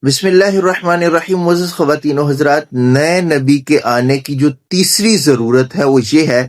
بسم اللہ الرحمن الرحیم۔ معزز خواتین و حضرات، نئے نبی کے آنے کی جو تیسری ضرورت ہے وہ یہ ہے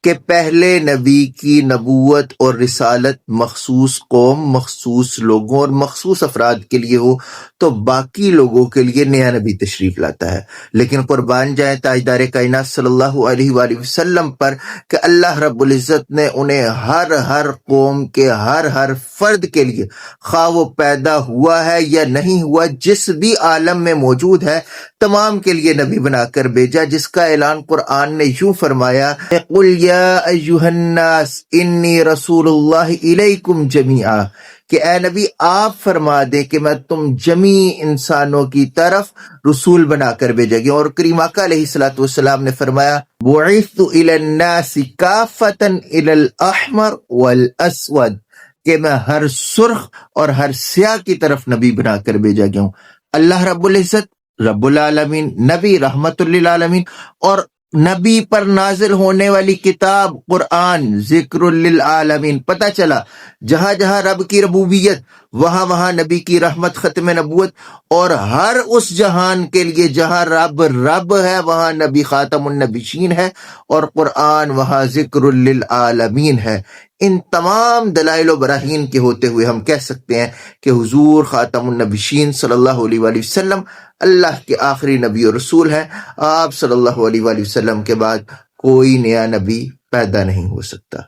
کہ پہلے نبی کی نبوت اور رسالت مخصوص قوم، مخصوص لوگوں اور مخصوص افراد کے لیے ہو، تو باقی لوگوں کے لیے نیا نبی تشریف لاتا ہے۔ لیکن قربان جائیں تاجدار کائنات صلی اللہ علیہ وآلہ وسلم پر کہ اللہ رب العزت نے انہیں ہر قوم کے ہر فرد کے لیے، خواہ وہ پیدا ہوا ہے یا نہیں ہوا، جس بھی عالم میں موجود ہے، تمام کے لیے نبی بنا کر بھیجا، جس کا اعلان قرآن نے یوں فرمایا، قُلْ يَا أَيُّهَا النَّاسِ إِنِّي رَسُولُ اللَّهِ إِلَيْكُمْ جَمِيعًا، کہ اے نبی آپ فرما دیں کہ میں تم جمیع انسانوں کی طرف رسول بنا کر بھیجا گیا۔ اور کریم آقا علیہ الصلوۃ والسلام نے فرمایا، بُعِثْتُ إِلَى النَّاسِ كَافَّةً إِلَى الْأَحْمَرِ وَالْأَسْوَدِ، کہ میں ہر سرخ اور ہر سیاہ کی طرف نبی بنا کر بھیجا گیا ہوں۔ اللہ رب العزت، رب العالمین، نبی رحمت للعالمین، اور نبی پر نازل ہونے والی کتاب قرآن ذکر للعالمین۔ پتہ چلا جہاں جہاں رب کی ربوبیت، وہاں نبی کی رحمت، ختم نبوت، اور ہر اس جہان کے لیے جہاں رب ہے وہاں نبی خاتم النبیین ہے، اور قرآن وہاں ذکر للعالمین ہے۔ ان تمام دلائل و براہین کے ہوتے ہوئے ہم کہہ سکتے ہیں کہ حضور خاتم النبیین صلی اللہ علیہ وآلہ وسلم اللہ کے آخری نبی اور رسول ہیں۔ آپ صلی اللہ علیہ وآلہ وسلم کے بعد کوئی نیا نبی پیدا نہیں ہو سکتا۔